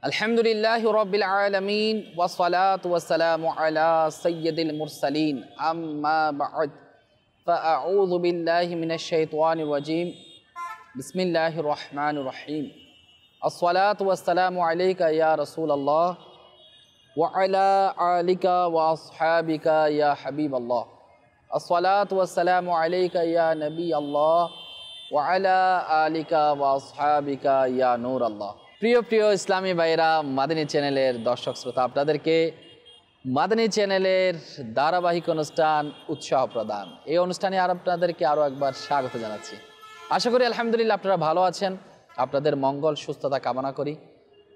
আলহামদুলিল্লাহি রাব্বিল আলামিন ওয়াসসালাতু ওয়াসসালামু আলা সাইয়্যিদিল মুরসালিন আম্মা বা'দ ফাআউযু বিল্লাহি মিনাশ শাইতানির রাজীম বিসমিল্লাহির রহমানির রহিম আসসালাতু ওয়াসসালামু আলাইকা ইয়া রাসূলুল্লাহ ওয়া আলা আলিকা ওয়া আসহাবিকা ইয়া হাবিবাল্লাহ আসসালাতু ওয়াসসালামু আলাইকা ইয়া নবিয়াল্লাহ ওয়া আলা আলিকা ওয়া আসহাবিকা ইয়া নূরাল্লাহ। প্রিয় প্রিয় ইসলামী ভাইরা, মাদানী চ্যানেলের দর্শক শ্রোতা, আপনাদেরকে মাদানী চ্যানেলের ধারাবাহিক অনুষ্ঠান উৎসাহ প্রদান এই অনুষ্ঠানে আপনাদেরকে আরও একবার স্বাগত জানাচ্ছি। আশা করি আলহামদুলিল্লাহ আপনারা ভালো আছেন। আপনাদের মঙ্গল সুস্থতা কামনা করি।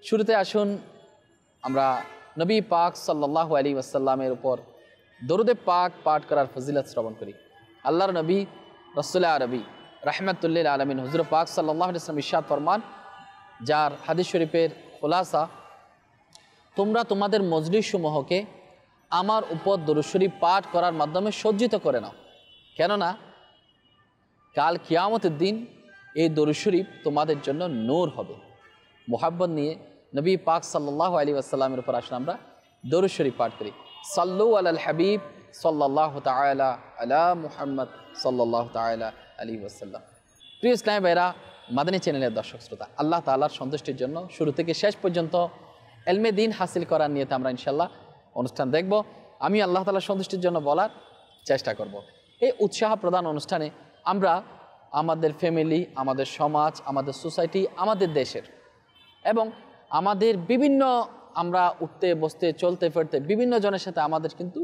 শুরুতে আসুন আমরা নবী পাক সাল্লাল্লাহু আলাইহি ওয়াসাল্লামের উপর দরুদে পাক পাঠ করার ফজিলত শ্রবণ করি। আল্লাহর নবী রাসূল আরবি রাহমাতুল্লিল আলামিন হুজুর পাক সাল্লাল্লাহু আলাইহি ওয়াসাল্লাম ইরশাদ ফরমান, যার হাদিস শরীফের খুলাসা, তোমরা তোমাদের মজলিসসমূহকে আমার উপর দরুদ শরীফ পাঠ করার মাধ্যমে সজ্জিত করে নাও, কেননা কাল কিয়ামতের দিন এই দরুদ শরীফ তোমাদের জন্য নূর হবে। মুহাব্বত নিয়ে নবী পাক সাল্লাল্লাহু আলাইহি ওয়াসাল্লামের উপর আসলে আমরা দরুদ শরীফ পাঠ করি। সাল্লু আলাল হাবিব সাল্লাল্লাহু তাআলা আলা মুহাম্মদ সাল্লাল্লাহু তাআলা আলাইহি ওয়াসাল্লাম। প্রিয় ইসলামী ভাইরা, মাদানী চ্যানেলের দর্শক শ্রোতা, আল্লাহ তাআলার সন্তুষ্টির জন্য শুরু থেকে শেষ পর্যন্ত এলমে দিন হাসিল করার নিয়তে আমরা ইনশাল্লাহ অনুষ্ঠান দেখব। আমি আল্লাহ তাআলার সন্তুষ্টির জন্য বলার চেষ্টা করব। এই উৎসাহ প্রদান অনুষ্ঠানে আমরা আমাদের ফ্যামিলি, আমাদের সমাজ, আমাদের সোসাইটি, আমাদের দেশের এবং আমাদের বিভিন্ন আমরা উঠতে বসতে চলতে ফিরতে বিভিন্ন জনের সাথে আমাদের কিন্তু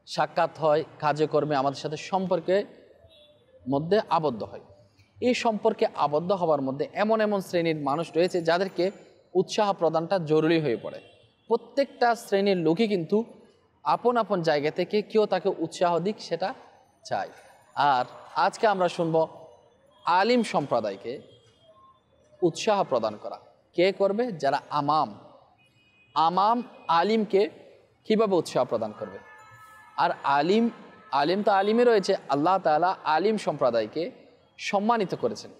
সাক্ষাৎ হয়, কাজে কর্মে আমাদের সাথে সম্পর্কে মধ্যে আবদ্ধ হয়। এই সম্পর্কে আবদ্ধ হওয়ার মধ্যে এমন এমন শ্রেণীর মানুষ রয়েছে যাদেরকে উৎসাহ প্রদানটা জরুরি হয়ে পড়ে। প্রত্যেকটা শ্রেণীর লোকই কিন্তু আপন আপন জায়গা থেকে কেউ তাকে উৎসাহ দিক সেটা চায়। আর আজকে আমরা শুনব আলিম সম্প্রদায়কে উৎসাহ প্রদান করা কে করবে? যারা আমাম আলিমকে কীভাবে উৎসাহ প্রদান করবে। আর আলিম তো আলিমে রয়েছে, আল্লাহ তাআলা আলিম সম্প্রদায়কে সম্মানিত করেছেন।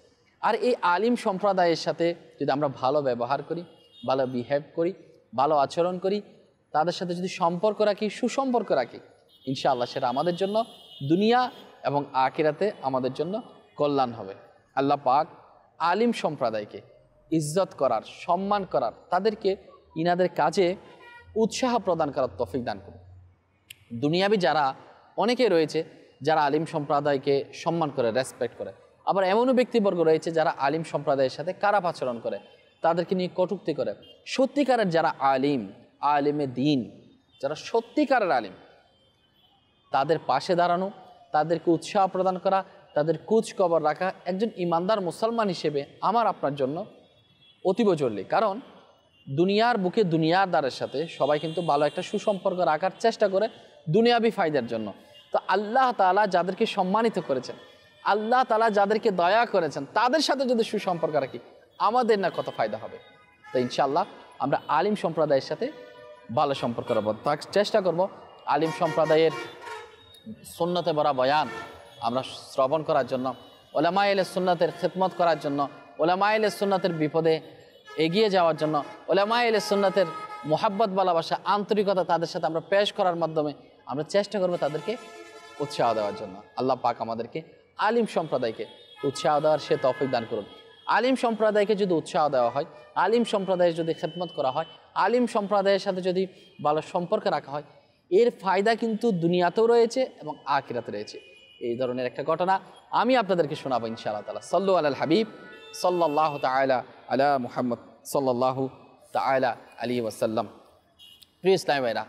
আর এই আলিম সম্প্রদায়ের সাথে যদি আমরা ভালো ব্যবহার করি, ভালো বিহেভ করি, ভালো আচরণ করি, তাদের সাথে যদি সম্পর্ক রাখি, সুসম্পর্ক রাখি, ইনশাআল্লাহ সেটা আমাদের জন্য দুনিয়া এবং আখিরাতে আমাদের জন্য কল্যাণ হবে। আল্লাহ পাক আলিম সম্প্রদায়কে ইজ্জত করার, সম্মান করার, তাদেরকে ইনাদের কাজে উৎসাহ প্রদান করার তৌফিক দান করুন। দুনিয়াবি যারা অনেকে রয়েছে যারা আলিম সম্প্রদায়কে সম্মান করে, রেসপেক্ট করে, আবার এমনও ব্যক্তিবর্গ রয়েছে যারা আলিম সম্প্রদায়ের সাথে খারাপ আচরণ করে, তাদেরকে নিয়ে কটূক্তি করে। সত্যিকারের যারা আলিমে দিন, যারা সত্যিকারের আলিম, তাদের পাশে দাঁড়ানো, তাদেরকে উৎসাহ প্রদান করা, তাদের খোঁজ খবর রাখা একজন ইমানদার মুসলমান হিসেবে আমার আপনার জন্য অতীব জরুরি। কারণ দুনিয়ার বুকে দুনিয়াদারের সাথে সবাই কিন্তু ভালো একটা সুসম্পর্ক রাখার চেষ্টা করে দুনিয়াবি ফায়দার জন্য। তো আল্লাহ তাআলা যাদেরকে সম্মানিত করেছেন, আল্লাহ তাআলা যাদেরকে দয়া করেছেন, তাদের সাথে যদি সুসম্পর্ক রাখি আমাদের না কত ফায়দা হবে। তো ইনশাআল্লাহ আমরা আলিম সম্প্রদায়ের সাথে ভালো সম্পর্ক রাখব, চেষ্টা করব আলিম সম্প্রদায়ের সুন্নতে ভরা বয়ান আমরা শ্রবণ করার জন্য, ওলামায়ে আহলে সুন্নাতের খিদমত করার জন্য, ওলামায়ে আহলে সুন্নাতের বিপদে এগিয়ে যাওয়ার জন্য, ওলামায়ে আহলে সুন্নাতের মুহাব্বত, ভালোবাসা, আন্তরিকতা তাদের সাথে আমরা পেশ করার মাধ্যমে আমরা চেষ্টা করব তাদেরকে উৎসাহ দেওয়ার জন্য। আল্লাহ পাক আমাদেরকে আলিম সম্প্রদায়কে উৎসাহ দেওয়ার সে তৌফিক দান করুন। আলিম সম্প্রদায়কে যদি উৎসাহ দেওয়া হয়, আলিম সম্প্রদায়ের যদি খেদমত করা হয়, আলিম সম্প্রদায়ের সাথে যদি ভালো সম্পর্ক রাখা হয়, এর ফায়দা কিন্তু দুনিয়াতেও রয়েছে এবং আখিরাতে রয়েছে। এই ধরনের একটা ঘটনা আমি আপনাদেরকে শোনাবো ইনশাআল্লাহ তাআলা। সাল্লু আলাল হাবিব সাল্লাল্লাহু তাআলা আলা মুহাম্মদ সাল্লাল্লাহু তাআলা আলাইহি ওয়াসাল্লাম। প্রিয় ইসলামী ভাইরা,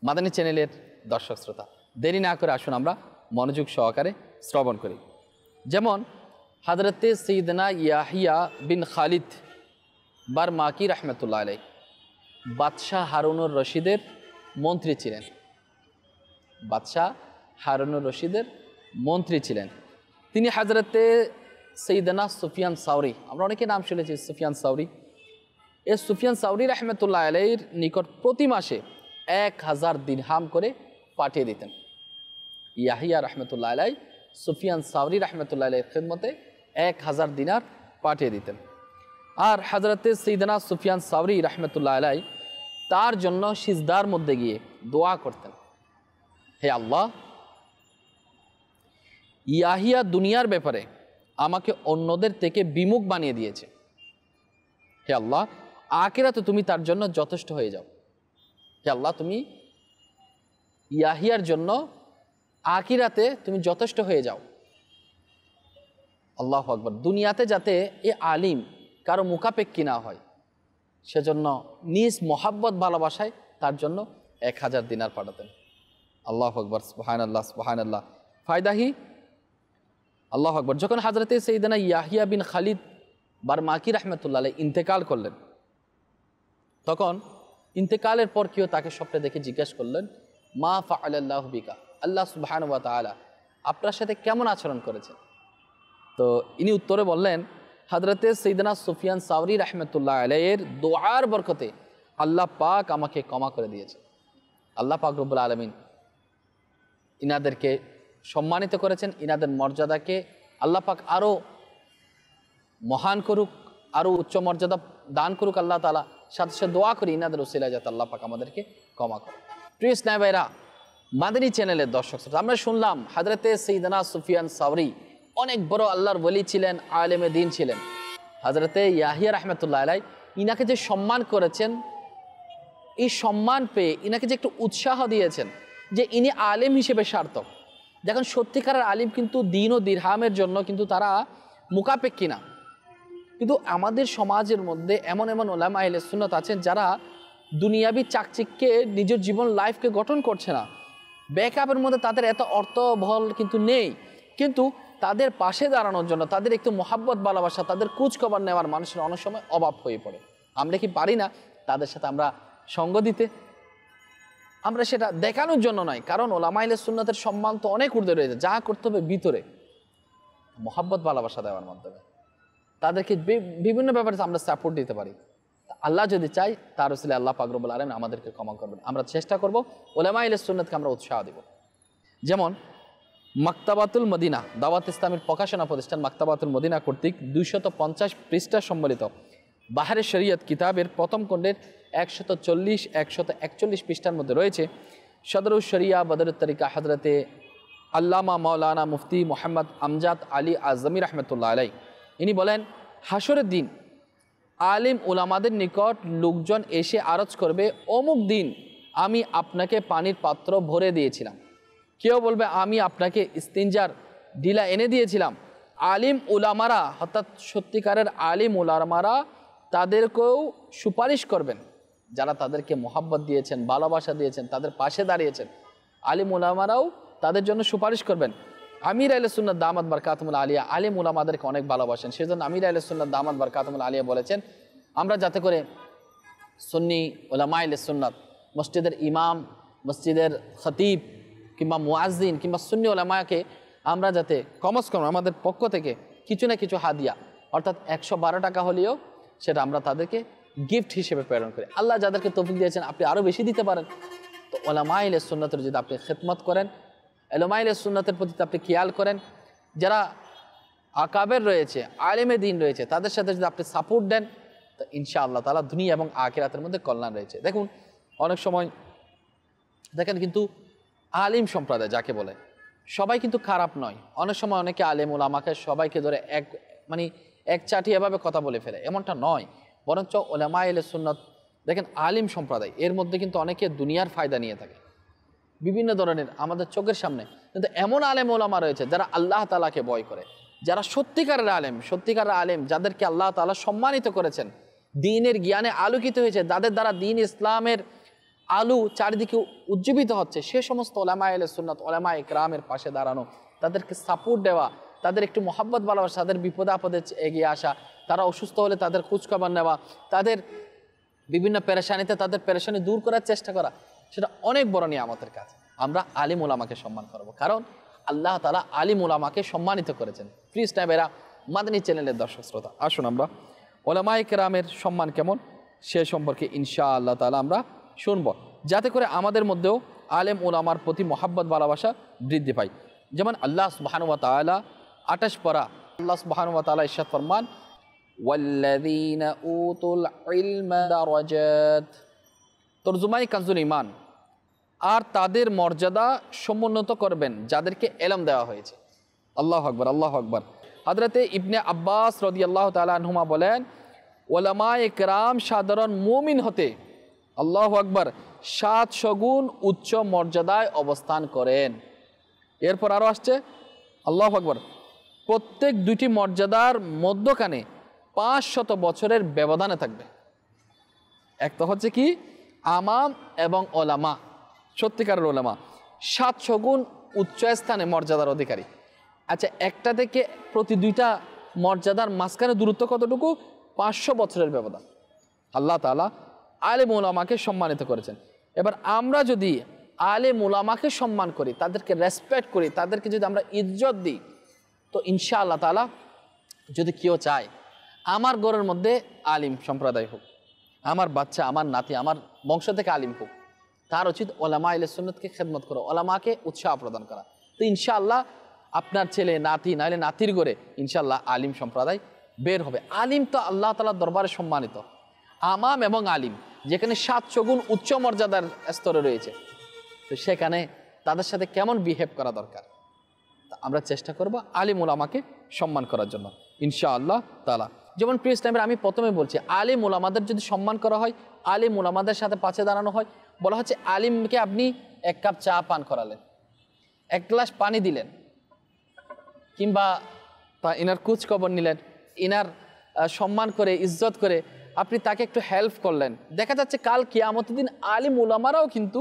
মাদানী চ্যানেলের দর্শক শ্রোতা, দেরি না করে আসুন আমরা মনোযোগ সহকারে শ্রবণ করি। যেমন হযরতে সাইয়্যিদনা ইয়াহিয়া বিন খালিদ বারমাকি রাহমাতুল্লাহ আলাইহি বাদশাহ হারুনুর রশিদের মন্ত্রী ছিলেন। বাদশাহ হারুনুর রশিদের মন্ত্রী ছিলেন তিনি। হযরতে সাইয়্যিদনা সুফিয়ান সাওরি, আমরা অনেকে নাম শুনেছি সুফিয়ান সাওরি। এই সুফিয়ান সাওরি রাহমাতুল্লাহ আলাইহির নিকট প্রতি মাসে 1000 দিরহাম করে পাঠিয়ে দিতেন। ইয়াহিয়া রাহমাতুল্লাহ আলাইহি সুফিয়ান সাওরি রাহমাতুল্লাহ আলাইহির খিদমতে 1000 দিনার পাঠিয়ে দিতেন। আর হযরতে সৈয়দনা সুফিয়ান সাওরি রাহমাতুল্লাহ আলাই তার জন্য সিজদার মধ্যে গিয়ে দোয়া করতেন, হে আল্লাহ, ইয়াহিয়া দুনিয়ার ব্যাপারে আমাকে অন্যদের থেকে বিমুখ বানিয়ে দিয়েছে, হে আল্লাহ আখিরাতে তুমি তার জন্য যথেষ্ট হয়ে যাও। হে আল্লাহ, তুমি ইয়াহিয়ার জন্য আখিরাতে তুমি যথেষ্ট হয়ে যাও। আল্লাহু আকবার। দুনিয়াতে যাতে এ আলিম কারো মুখাপেক্ষী না হয়, সেজন্য নিজ মোহাব্বত ভালোবাসায় তার জন্য 1000 দিনার পাঠাতেন। আল্লাহু আকবার, সুবহানাল্লাহ সুবহানাল্লাহ। ফায়দাহি আল্লাহু আকবার। যখন হযরতে সাইয়েদনা ইয়াহিয়া বিন খালিদ বারমাকি রাহমাতুল্লাহ আলাইহি ইন্তেকাল করলেন, তখন ইন্তেকালের পর কেউ তাকে স্বপ্নে দেখে জিজ্ঞেস করলেন, মা ফাআলাল্লাহু বিকা, আল্লাহ সুবহানাহু ওয়া তাআলা আপনার সাথে কেমন আচরণ করেছেন? তো ইনি উত্তরে বললেন, হযরতে সৈয়দনা সুফিয়ান সাওরি রাহমাতুল্লাহ আলাইহির দোয়ার বরকতে আল্লাহ পাক আমাকে ক্ষমা করে দিয়েছে। আল্লাহ পাক রব্বুল আলামিন ইনাদেরকে সম্মানিত করেছেন, ইনাদের মর্যাদাকে আল্লাহ পাক আরও মহান করুক, আরও উচ্চ মর্যাদা দান করুক আল্লাহ তাআলা। সাথে সাথে দোয়া করি ইনাদের উসিলায় যাতে আল্লাহ পাক আমাদেরকে ক্ষমা করে। প্রিয় ইসলামী ভাইরা, মাদানী চ্যানেলের দর্শক আমরা শুনলাম হযরতে সৈয়দনা সুফিয়ান সাওরি অনেক বড় আল্লাহর ওলি ছিলেন, আলেমে দ্বীন ছিলেন। হযরতে ইয়াহিয়া রাহমাতুল্লাহ আলাইহি ইনাকে যে সম্মান করেছেন, এই সম্মান পেয়ে ইনাকে যে একটু উৎসাহ দিয়েছেন যে ইনি আলেম হিসেবে সার্থক। দেখেন, সত্যিকারের আলিম কিন্তু দিন ও দিরহামের জন্য কিন্তু তারা মুখাপেক্ষী না। কিন্তু আমাদের সমাজের মধ্যে এমন এমন উলামা আহলে সুন্নাত আছেন যারা দুনিয়াবি চাকচিক্যে নিজের জীবন লাইফকে গঠন করছে না। ব্যাকআপের মধ্যে তাদের এত অর্থবল কিন্তু নেই, কিন্তু তাদের পাশে দাঁড়ানোর জন্য তাদের একটু মোহাব্বত ভালোবাসা, তাদের খোঁজখবর নেওয়ার মানুষের অনেক সময় অভাব হয়ে পড়ে। আমরা কি পারি না তাদের সাথে আমরা সঙ্গ দিতে? আমরা সেটা দেখানোর জন্য নয়, কারণ উলামা আহলে সুন্নাতের সম্মান তো অনেক ঊর্ধ্বে রয়েছে। যা করতে হবে ভিতরে মোহাব্বত ভালোবাসা দেওয়ার মাধ্যমে তাদেরকে বিভিন্ন ব্যাপারে আমরা সাপোর্ট দিতে পারি। আল্লাহ যদি চাই তার উসিলায় আল্লাহ পাক রব্বুল আলামিন আমাদেরকে ক্ষমা করবেন। আমরা চেষ্টা করব উলামা আহলে সুন্নাতকে আমরা উৎসাহ দেব। যেমন মাকতাবাতুল মদিনা, দাওয়াত ইসলামের প্রকাশনা প্রতিষ্ঠান মাকতাবাতুল মদিনা কর্তৃক 250 পৃষ্ঠা সম্বলিত বাহরে শরীয়ত কিতাবের প্রথম খণ্ডের 140-141 পৃষ্ঠার মধ্যে রয়েছে সদরুশ শরিয়া বদরুত তরিকা হযরতে আল্লামা মাওলানা মুফতি মোহাম্মদ আমজাদ আলী আজমি রাহমাতুল্লাহ আলাইহি। ইনি বলেন, হাসরের দিন আলিম উলামাদের নিকট লোকজন এসে আরজ করবে, অমুক দিন আমি আপনাকে পানির পাত্র ভরে দিয়েছিলাম। কেউ বলবে, আমি আপনাকে ইস্তিনজার ডিলা এনে দিয়েছিলাম। আলিম উলামারা অর্থাৎ সত্যিকারের আলিম উলামারা তাদেরকেও সুপারিশ করবেন, যারা তাদেরকে মোহাব্বত দিয়েছেন, ভালোবাসা দিয়েছেন, তাদের পাশে দাঁড়িয়েছেন। আলিম উলামারাও তাদের জন্য সুপারিশ করবেন। আমির আহলে সুন্নাত দামাত বারকাতুহুল আলিয়া আলিম উলামাদেরকে অনেক ভালোবাসেন, সেজন্য আমির আহলে সুন্নাত দামাত বারকাতুহুল আলিয়া বলেছেন, আমরা যাতে করে সুন্নি উলামা আহলে সুন্নাত, মসজিদের ইমাম, মসজিদের খতিব কিংবা মুয়াজ্জিন কিংবা সুন্নি উলামাকে আমরা যাতে কমস কম আমাদের পক্ষ থেকে কিছু না কিছু হাদিয়া অর্থাৎ 112 টাকা হলেও সেটা আমরা তাদেরকে গিফট হিসেবে প্রেরণ করি। আল্লাহ যাদেরকে তৌফিক দিয়েছেন আপনি আরও বেশি দিতে পারেন। তো উলামা আহলে সুন্নাতের যদি আপনি খিদমত করেন, উলামা আহলে সুন্নাতের প্রতি আপনি খেয়াল করেন, যারা আকাবের রয়েছে, আলেমে দ্বীন রয়েছে, তাদের সাথে যদি আপনি সাপোর্ট দেন, তো ইনশাআল্লাহ তাআলা দুনিয়া এবং আখিরাতের মধ্যে কল্যাণ রয়েছে। দেখুন, অনেক সময় দেখেন কিন্তু আলিম সম্প্রদায় যাকে বলে সবাই কিন্তু খারাপ নয়। অনেক সময় অনেকে আলেম উলামাকে সবাইকে ধরে এক চাটি এভাবে কথা বলে ফেলে, এমনটা নয়। বরঞ্চ উলামা আহলে সুন্নাত দেখেন আলিম সম্প্রদায়, এর মধ্যে কিন্তু অনেকে দুনিয়ার ফায়দা নিয়ে থাকে বিভিন্ন ধরনের আমাদের চোখের সামনে। কিন্তু এমন আলেম উলামা রয়েছে যারা আল্লাহ তাআলাকে ভয় করে, যারা সত্যিকারের আলেম, যাদেরকে আল্লাহ তাআলা সম্মানিত করেছেন, দ্বীনের জ্ঞানে আলোকিত হয়েছে, যাদের দ্বারা দ্বীন ইসলামের আলো চারিদিকে উজ্জীবিত হচ্ছে, সে সমস্ত উলামা আহলে সুন্নাত, উলামা ইকরামের পাশে দাঁড়ানো, তাদেরকে সাপোর্ট দেওয়া, তাদের একটু মোহাব্বত ভালোবাসা, তাদের বিপদে আপদে এগিয়ে আসা, তারা অসুস্থ হলে তাদের খোঁজখবর নেওয়া, তাদের বিভিন্ন পেরেশানিতে তাদের পেরেশানি দূর করার চেষ্টা করা, সেটা অনেক বড় নিয়ামতের কাজ। আমরা আলিম উলামাকে সম্মান করব, কারণ আল্লাহ তাআলা আলিম উলামাকে সম্মানিত করেছেন। প্রিয় ইসলামী ভাইরা, মাদানী চ্যানেলের দর্শক শ্রোতা, আসুন আমরা উলামা ইকরামের সম্মান কেমন সে সম্পর্কে ইনশাআল্লাহ তাআলা আমরা শুনব, যাতে করে আমাদের মধ্যেও আলেম উলামার প্রতি মোহাব্বত ভালোবাসা বৃদ্ধি পায়। যেমন আল্লাহ সুবহানাহু ওয়া তাআলা 28 পারা আল্লাহ সুবহানাহু ওয়া তাআলা ইরশাদ ফরমান, ওয়াল্লাযীনা উতুল ইলমা দারাজাত। তরজমায়ে কানজুল ঈমান, আর তাদের মর্যাদা সমুন্নত করবেন যাদেরকে ইলম দেওয়া হয়েছে। আল্লাহু আকবার, আল্লাহু আকবার। হযরতে ইবনে আব্বাস রাদিয়াল্লাহু তাআলা আনহুমা বলেন, উলামায়ে কেরাম সাধারণ মুমিন হতে, আল্লাহু আকবার, 700 গুণ উচ্চ মর্যাদায় অবস্থান করেন। এরপর আরও আসছে, আল্লাহু আকবার, প্রত্যেক দুটি মর্যাদার মধ্যখানে 500 বছরের ব্যবধানে থাকবে। এক তো হচ্ছে কি আমাম এবং ওলামা, সত্যিকারের ওলামা 700 গুণ উচ্চ স্থানে মর্যাদার অধিকারী। আচ্ছা, একটা থেকে প্রতি দুইটা মর্যাদার মাঝখানে দূরত্ব কতটুকু? 500 বছরের ব্যবধান। আল্লাহ তাআলা আলেম ওলামাকে সম্মানিত করেছেন। এবার আমরা যদি আলেম ওলামাকে সম্মান করি, তাদেরকে রেসপেক্ট করি, তাদেরকে যদি আমরা ইজ্জত দিই, তো ইনশাআল্লাহ তাআলা যদি কেউ চায় আমার ঘরের মধ্যে আলিম সম্প্রদায় হোক, আমার বাচ্চা, আমার নাতি, আমার বংশ থেকে আলিম হোক, তার উচিত ওলামা আহলে সুন্নাতকে খেদমত করা, ওলামাকে উৎসাহ প্রদান করা। তো ইনশাআল্লাহ আপনার ছেলে, নাতি, নাইলে নাতির ঘরে ইনশাআল্লাহ আলিম সম্প্রদায় বের হবে। আলিম তো আল্লাহ তাআলার দরবারে সম্মানিত। আমাম এবং আলিম যেখানে 700 গুণ উচ্চ মর্যাদার স্তরে রয়েছে, তো সেখানে তাদের সাথে কেমন বিহেভ করা দরকার। আমরা চেষ্টা করব আলিম ওলামাকে সম্মান করার জন্য ইনশাআল্লাহ তাআলা। যেমন প্রিয় ইসলামের আমি প্রথমে বলছি, আলিম ওলামাদের যদি সম্মান করা হয়, আলিম ওলামাদের সাথে পাশে দাঁড়ানো হয়, বলা হচ্ছে আলিমকে আপনি 1 কাপ চা পান করালেন, 1 গ্লাস পানি দিলেন, কিংবা ইনার খোঁজ খবর নিলেন, ইনার সম্মান করে ইজ্জত করে আপনি তাকে একটু হেল্প করলেন। দেখা যাচ্ছে কাল কিয়ামতের দিন আলিম ওলামারাও কিন্তু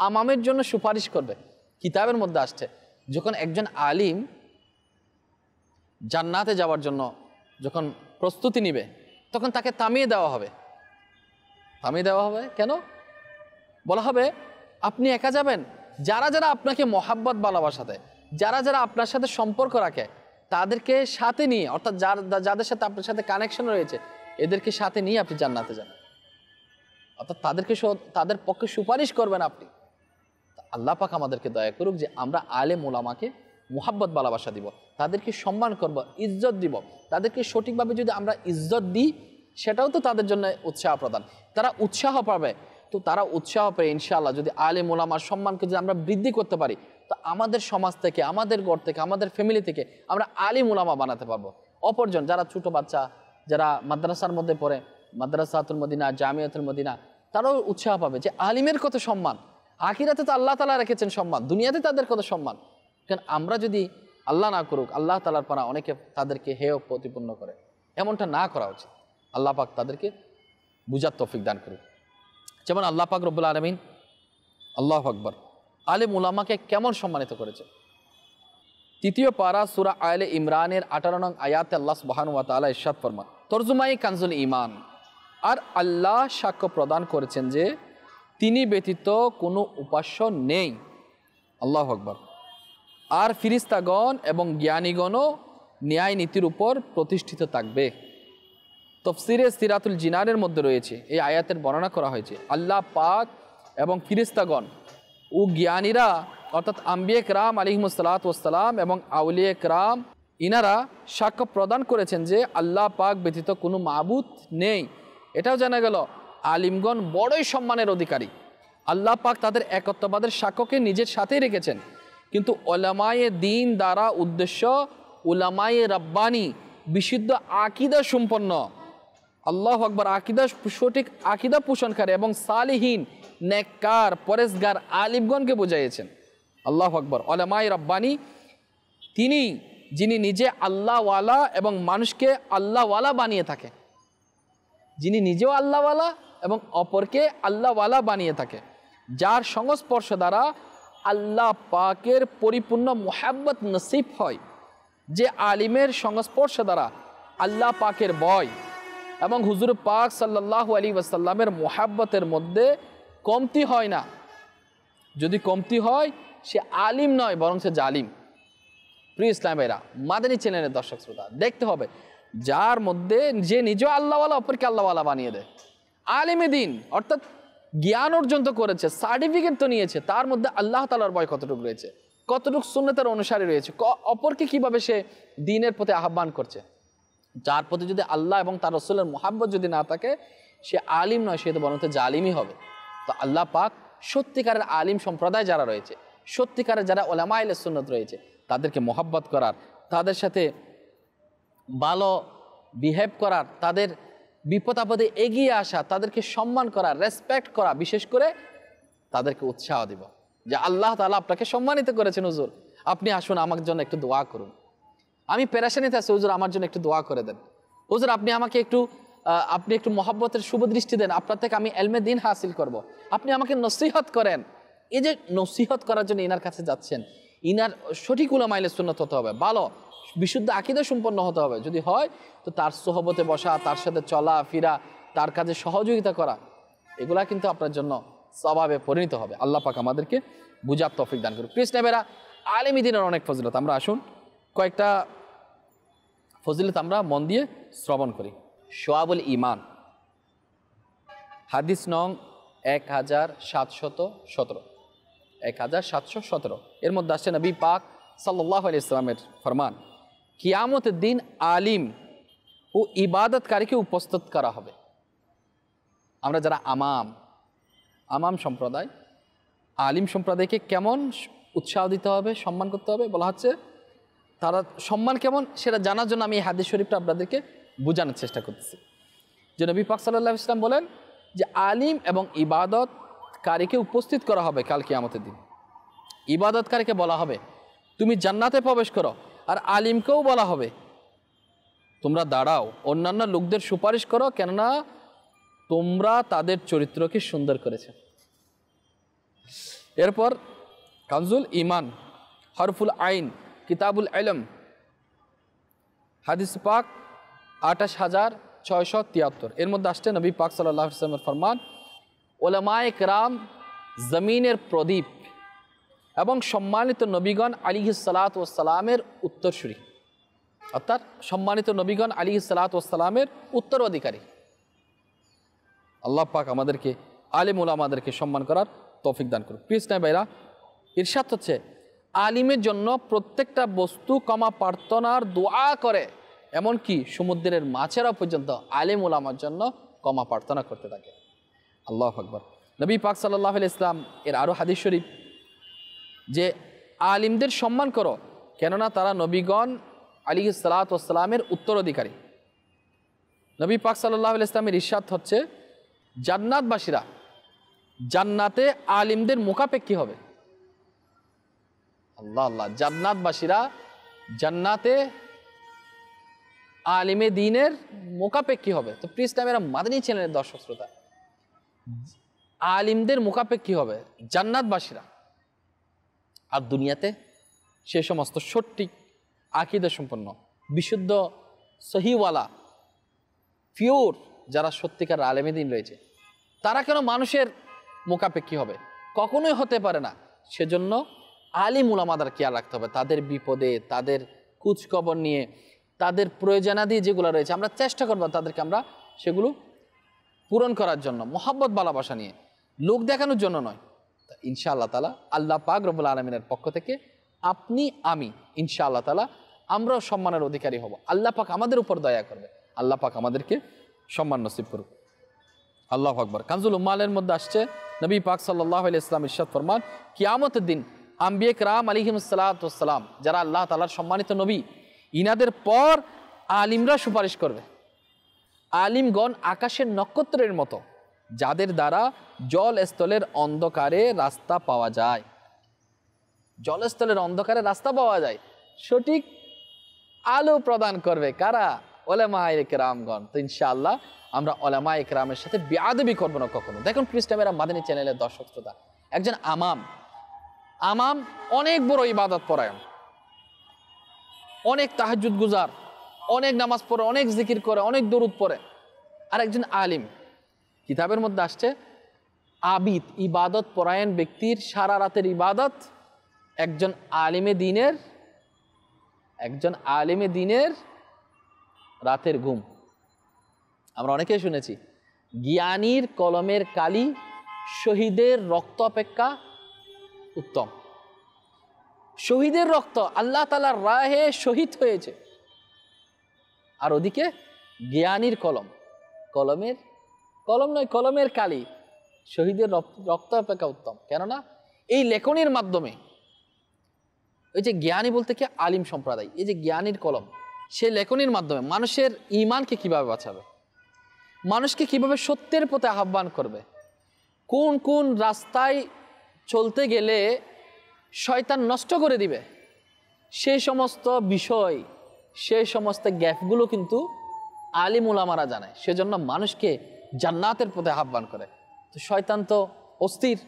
আমামের জন্য সুপারিশ করবে। কিতাবের মধ্যে আসছে, যখন একজন আলিম জান্নাতে যাওয়ার জন্য যখন প্রস্তুতি নিবে, তখন তাকে থামিয়ে দেওয়া হবে। থামিয়ে দেওয়া হবে কেন? বলা হবে আপনি একা যাবেন, যারা যারা আপনাকে মহাব্বত ভালোবাসা দেয়, যারা যারা আপনার সাথে সম্পর্ক রাখে, তাদেরকে সাথে নিয়ে, অর্থাৎ যাদের সাথে আপনার সাথে কানেকশন রয়েছে, এদেরকে সাথে নিয়ে আপনি জান্নাতে যান, অর্থাৎ তাদের পক্ষে সুপারিশ করবেন আপনি। আল্লাহ পাক আমাদেরকে দয়া করুক যে আমরা আলেম ওলামাকে মুহাব্বত ভালোবাসা দিব, তাদেরকে সম্মান করব, ইজ্জত দিব। তাদেরকে সঠিকভাবে যদি আমরা ইজ্জত দিই, সেটাও তো তাদের জন্য উৎসাহ প্রদান। তারা উৎসাহ পাবে, তো তারা উৎসাহ পেয়ে ইনশাআল্লাহ যদি আলেম ওলামার সম্মানকে যদি আমরা বৃদ্ধি করতে পারি, তো আমাদের সমাজ থেকে, আমাদের ঘর থেকে, আমাদের ফ্যামিলি থেকে আমরা আলেম ওলামা বানাতে পারবো। অপরজন যারা ছোটো বাচ্চা, যারা মাদ্রাসার মধ্যে পড়ে, মাদ্রাসাতুল মদিনা, জামিয়াতুল মদিনা, তারাও উৎসাহ পাবে যে আলিমের কত সম্মান, আখিরাতে তো আল্লাহ তাআলা রেখেছেন সম্মান, দুনিয়াতে তাদের কত সম্মান। কারণ আমরা যদি আল্লাহ না করুক, আল্লাহ তাআলার পারা অনেকে তাদেরকে হেয় প্রতিপন্ন করে, এমনটা না করা উচিত। আল্লাহ পাক তাদেরকে বুঝার তৌফিক দান করুক। যেমন আল্লাহ পাক রব্বুল আলামিন, আল্লাহু আকবার, আলেম উলামাকে কেমন সম্মানিত করেছে। 3য় পারা সূরা আলে ইমরানের 18 নং আয়াতে আল্লাহ সুবহানাহু ওয়া তাআলা ইরশাদ ফরমান, তরজমায়ে কানজুল ঈমান, আর আল্লাহ সাক্ষ্য প্রদান করেছেন যে তিনি ব্যতীত কোনো উপাস্য নেই। আল্লাহু আকবার। আর ফিরিস্তাগণ এবং জ্ঞানীগণও ন্যায় নীতির উপর প্রতিষ্ঠিত থাকবে। তফসিরে সিরাতুল জিনানের মধ্যে রয়েছে, এই আয়াতের বর্ণনা করা হয়েছে, আল্লাহ পাক এবং ফিরিস্তাগণ ও জ্ঞানীরা, অর্থাৎ আম্বিয়ে কেরাম আলাইহিমুসসালাম এবং আউলিয়ে কেরাম, ইনারা সাক্ষ্য প্রদান করেছেন যে আল্লাহ পাক ব্যতীত কোনো মাবুদ নেই। এটাও জানা গেল আলিমগণ বড়ই সম্মানের অধিকারী। আল্লাহ পাক তাদের একত্ববাদের সাক্ষ্যকে নিজের সাথেই রেখেছেন, কিন্তু উলামায়ে দ্বীন দ্বারা উদ্দেশ্য উলামায়ে রাব্বানি, বিশুদ্ধ আকীদা সম্পন্ন, আল্লাহু আকবার, আকীদা সঠিক আকীদা পোষণকারী এবং সালিহিন, নেককার, পরেজগার আলিমগণকে বোঝাইয়েছেন। আল্লাহু আকবার। উলামায়ে রাব্বানি তিনি যিনি নিজে আল্লাহওয়ালা এবং মানুষকে আল্লাহওয়ালা বানিয়ে থাকে, যিনি নিজেও আল্লাহওয়ালা এবং অপরকে আল্লাহওয়ালা বানিয়ে থাকে, যার সংস্পর্শ দ্বারা আল্লাহ পাকের পরিপূর্ণ মুহাব্বত নসিব হয়। যে আলিমের সংস্পর্শ দ্বারা আল্লাহ পাকের ভয় এবং হুজুর পাক সাল্লাল্লাহু আলাইহি ওয়াসাল্লামের মুহাব্বতের মধ্যে কমতি হয় না। যদি কমতি হয়, সে আলিম নয়, বরং সে জালিম। প্রিয় ইসলাম ভাইরা, মাদানী চ্যানেলের দর্শক শ্রোতা, দেখতে হবে যার মধ্যে যে নিজেও আল্লাহওয়ালা, অপরকে আল্লাহওয়ালা বানিয়ে দেয়, আলিমে দিন, অর্থাৎ জ্ঞান অর্জন তো করেছে, সার্টিফিকেট তো নিয়েছে, তার মধ্যে আল্লাহ তাআলার ভয় কতটুকু রয়েছে, কতটুকু সুন্নতের অনুসারী রয়েছে, অপরকে কিভাবে সে দ্বীনের প্রতি আহ্বান করছে, যার প্রতি যদি আল্লাহ এবং তার রসুলের মোহাব্বত যদি না থাকে, সে আলিম নয়, সে তো বরং জালিমই হবে। তো আল্লাহ পাক সত্যিকারের আলিম সম্প্রদায় যারা রয়েছে, সত্যিকারের যারা ওলামা আহলে সুন্নাত রয়েছে, তাদেরকে মোহাব্বত করার, তাদের সাথে ভালো বিহেভ করার, তাদের বিপদ আপদে এগিয়ে আসা, তাদেরকে সম্মান করা, রেসপেক্ট করা, বিশেষ করে তাদেরকে উৎসাহ দিব যে আল্লাহ তাআলা আপনাকে সম্মানিত করেছেন, হুজুর আপনি আসুন আমার জন্য একটু দোয়া করুন, আমি পেরেশানিতে আছি, হুজুর আমার জন্য একটু দোয়া করে দেন, হুজুর আপনি আমাকে আপনি একটু মহব্বতের শুভ দৃষ্টি দেন, আপনার থেকে আমি এলমে দিন হাসিল করব, আপনি আমাকে নসিহত করেন। এই যে নসিহত করার জন্য ইনার কাছে যাচ্ছেন, ইনার সঠিক উলামা আহলে সুন্নাত হতে হবে, ভালো বিশুদ্ধ আকীদা সম্পন্ন হতে হবে। যদি হয় তো তার সোহবতে বসা, তার সাথে চলা ফিরা, তার কাজে সহযোগিতা করা, এগুলা কিন্তু আপনার জন্য স্বভাবে পরিণত হবে। আল্লাহ পাক আমাদেরকে বুঝার তৌফিক দান করুন। প্রিয় স্নেহেরা, আলেম দ্বীনের অনেক ফজিলত, আমরা আসুন কয়েকটা ফজিলত আমরা মন দিয়ে শ্রবণ করি। শোয়াবুল ঈমান, হাদিস নং 1717, 1717, এর মধ্যে আসছে নবী পাক সাল্লাল্লাহু আলাইহি ওয়াসাল্লামের ফরমান, কিয়ামতের দিন আলিম ও ইবাদতকারীকে উপস্থিত করা হবে। আমরা যারা আমাম সম্প্রদায়, আলিম সম্প্রদায়কে কেমন উৎসাহ দিতে হবে, সম্মান করতে হবে, বলা হচ্ছে তারা সম্মান কেমন সেটা জানার জন্য আমি এই হাদিস শরীফটা আপনাদেরকে বোঝানোর চেষ্টা করতেছি। যে নবী পাক সাল্লাল্লাহু আলাইহি ওয়াসাল্লাম বলেন যে আলিম এবং ইবাদতকারীকে উপস্থিত করা হবে কাল কিয়ামতের দিন। ইবাদতকারীকে বলা হবে তুমি জান্নাতে প্রবেশ করো, আর আলিমকেও বলা হবে তোমরা দাঁড়াও, অন্যান্য লোকদের সুপারিশ করো, কেননা তোমরা তাদের চরিত্রকে সুন্দর করেছে। এরপর কানজুল ঈমান, হরফুল আইন, কিতাবুল ইলম, হাদিস পাক 28673, এর মধ্যে আসছে নবী পাক সাল্লাল্লাহু আলাইহি ওয়াসাল্লামের ফরমান, উলামায়ে কেরাম জমিনের প্রদীপ এবং সম্মানিত নবীগণ আলাইহিস সালাতু ওয়াস সালামের উত্তরসূরি, অর্থাৎ সম্মানিত নবীগণ আলাইহিস সালাতু ওয়াস সালামের উত্তরাধিকারী। আল্লাহ পাক আমাদেরকে আলিম উলামাদেরকে সম্মান করার তৌফিক দান করুন। প্রিয় ইসলামী ভাইরা, ইরশাদ হচ্ছে আলিমের জন্য প্রত্যেকটা বস্তু প্রার্থনার দোয়া করে, এমনকি সমুদ্রের মাছেরা পর্যন্ত আলিম উলামার জন্য প্রার্থনা করতে থাকে। আল্লাহু আকবার। নবী পাক সাল্লাল্লাহু আলাইহি ওয়াসাল্লাম এর আরও হাদিস শরীফ যে আলিমদের সম্মান করো, কেননা তারা নবীগণ আলাইহিস সালাতু ওয়াস সালামের উত্তরাধিকারী। নবী পাক সাল্লাল্লাহু আলাইহি ওয়াসাল্লামের ইরশাদ হচ্ছে জান্নাতবাসীরা জান্নাতে আলিমদের মুখাপেক্ষী হবে। আল্লাহ আল্লাহ, জান্নাতবাসীরা জান্নাতে আলিমে দ্বীনের মুখাপেক্ষী হবে। তো প্রিয় ইসলামের মাদানী চ্যানেলের দর্শক শ্রোতা, আলিমদের মুখাপেক্ষী হবে জান্নাতবাসীরা, আর দুনিয়াতে সে সমস্ত সঠিক আকীদা সম্পন্ন বিশুদ্ধ সহিওয়ালা পিওর যারা সত্যিকার আলেমে দ্বীন রয়েছে, তারা কেন মানুষের মুখাপেক্ষী হবে? কখনোই হতে পারে না। সেজন্য আলিম উলামাদের খেয়াল রাখতে হবে, তাদের বিপদে, তাদের খোঁজখবর নিয়ে, তাদের প্রয়োজনাদি যেগুলো রয়েছে আমরা চেষ্টা করব তাদেরকে আমরা সেগুলো পূরণ করার জন্য, মহব্বত ভালোবাসা নিয়ে, লোক দেখানোর জন্য নয়। ইনশাআল্লাহ তাআলা আল্লাহ পাক রব্বুল আলামিনের পক্ষ থেকে আপনি আমি ইনশাআল্লাহ তাআলা আমরাও সম্মানের অধিকারী হব। আল্লাহ পাক আমাদের উপর দয়া করবে, আল্লাহ পাক আমাদেরকে সম্মান নসিব করুক। আল্লাহু আকবার। কানজুল উম্মালের মধ্যে আসছে নবী পাক সাল্লাল্লাহু আলাইহি ওয়াসাল্লাম ইরশাদ ফরমান, কিয়ামতের দিন আম্বিয়া কিরাম আলাইহিমুস সালাতু ওয়াস সালাম, যারা আল্লাহ তাআলার সম্মানিত নবী, ইনাদের পর আলিমরা সুপারিশ করবে। আলিমগণ আকাশের নক্ষত্রের মতো, যাদের দ্বারা জলস্থলের অন্ধকারে রাস্তা পাওয়া যায়। জলস্থলের অন্ধকারে রাস্তা পাওয়া যায়, সঠিক আলো প্রদান করবে কারা? উলামায়ে কেরামগণ। তো ইনশাআল্লাহ আমরা উলামায়ে কেরামের সাথে বেয়াদবি করব না কখনো। দেখুন প্রিস্টামেরা মাদানী চ্যানেলের দর্শক শ্রোতা, একজন আমাম অনেক বড় ইবাদত পরায়ণ, অনেক তাহাজ্জুদ গুজার, অনেক নামাজ পড়ে, অনেক জিকির করে, অনেক দরুদ পড়ে। আর একজন আলিম, কিতাবের মধ্যে আসছে আবিদ, ইবাদত পরায়ণ ব্যক্তির সারা রাতের ইবাদত একজন আলিমে দ্বীনের রাতের ঘুম। আমরা অনেকেই শুনেছি জ্ঞানীর কলমের কালি শহীদের রক্ত অপেক্ষা উত্তম। শহীদের রক্ত, আল্লাহ তাআলার রাহে শহীদ হয়েছে, আর ওদিকে জ্ঞানীর কলম, কলম নয়, কলমের কালি শহীদের রক্ত অপেক্ষা উত্তম। কেননা এই লেখনির মাধ্যমে, ওই যে জ্ঞানী বলতে কি আলিম সম্প্রদায়, এই যে জ্ঞানীর কলম, সে লেখনির মাধ্যমে মানুষের ঈমানকে কিভাবে বাঁচাবে, মানুষকে কিভাবে সত্যের পথে আহ্বান করবে, কোন কোন রাস্তায় চলতে গেলে শয়তান নষ্ট করে দিবে, সেই সমস্ত বিষয়, সেই সমস্ত গ্যাপগুলো কিন্তু আলিম উলামারা জানে। সেজন্য মানুষকে জান্নাতের পথে আহ্বান করে। তো শয়তান তো অস্থির,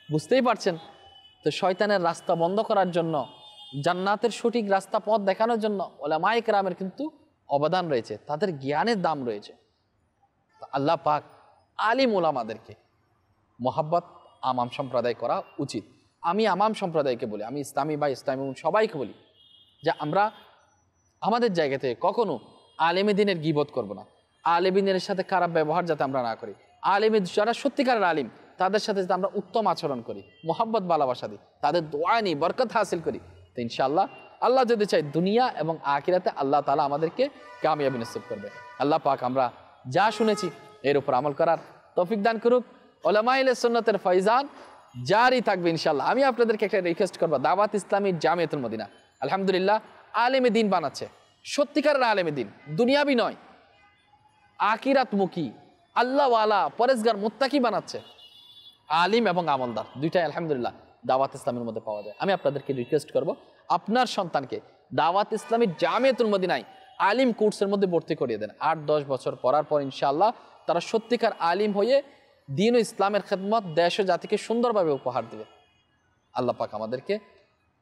বুঝতেই পারছেন। তো শয়তানের রাস্তা বন্ধ করার জন্য, জান্নাতের সঠিক রাস্তা পথ দেখানোর জন্য উলামায়ে কেরামের কিন্তু অবদান রয়েছে, তাদের জ্ঞানের দাম রয়েছে। আল্লাহ পাক আলিম উলামাদেরকে মোহাব্বত আমাম সম্প্রদায় করা উচিত। আমি আমাম সম্প্রদায়কে বলি, আমি ইসলামী বা ইসলামী সবাইকে বলি যে আমরা আমাদের জায়গা থেকে কখনো আলেমে দিনের গীবত করব না, আলেমে দিনের সাথে খারাপ ব্যবহার যাতে আমরা না করি, আলেমে যারা সত্যিকারের আলিম তাদের সাথে যাতে আমরা উত্তম আচরণ করি, মোহাব্বত ভালোবাসা দিই, তাদের দোয়া নিই, বরকত হাসিল করি। তো ইনশাআল্লাহ আল্লাহ যদি চাই দুনিয়া এবং আখিরাতে আল্লাহ তাআলা আমাদেরকে কামিয়াবি নসিব করবে। আল্লাহ পাক আমরা যা শুনেছি এর উপর আমল করার তৌফিক দান করুক। উলামায়ে সুন্নাতের ফয়জান জারি থাকবে ইনশাআল্লাহ। আমি আপনাদেরকে একটা রিকোয়েস্ট করবো, দাওয়াত ইসলামী জামিয়াতুল মদিনা আলহামদুলিল্লাহ আলেমে দিন বানাচ্ছে, সত্যিকারের আলেমে দিন, দুনিয়াবি নয়, আখিরাতমুখী, আল্লাহওয়ালা পরেজগার মুত্তাকি বানাচ্ছে। আলিম এবং আমলদার দুইটাই আলহামদুলিল্লাহ দাওয়াত ইসলামের মধ্যে পাওয়া যায়। আমি আপনাদেরকে রিকোয়েস্ট করব, আপনার সন্তানকে দাওয়াত ইসলামী জামিয়াতুল মদিনায় আলিম কোর্সের মধ্যে ভর্তি করিয়ে দেন। 8-10 বছর পড়ার পর ইনশাআল্লাহ তারা সত্যিকার আলিম হয়ে দ্বীন ও ইসলামের খেদমত দেশ ও জাতিকে সুন্দরভাবে উপহার দেবে। আল্লাহ পাক আমাদেরকে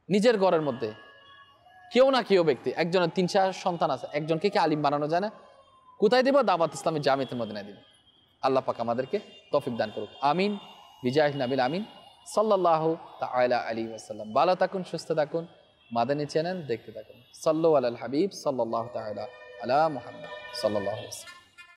নিজের ঘরের মধ্যে কেউ না কেউ ব্যক্তি, একজনের 3-4 সন্তান আছে, একজনকে কি আলিম বানানো যায় না? কোথায় দিব? দাওয়াত ইসলামী জামিয়াতুল মদিনায় দিব। আল্লাহ পাক আমাদেরকে তৌফিক দান করুক, আমিন বিজাহ নবিল আমিন সাল্লাল্লাহু তাআলা আলাইহি ওয়াসাল্লাম। ভালো থাকুন, সুস্থ থাকুন, মাদানী চ্যানেল দেখতে থাকুন। সাল্লু আলাল হাবিব সাল্লাল্লাহু তাআলা আলা মুহাম্মদ সাল্লাল্লাহু আলাইহি ওয়াসাল্লাম।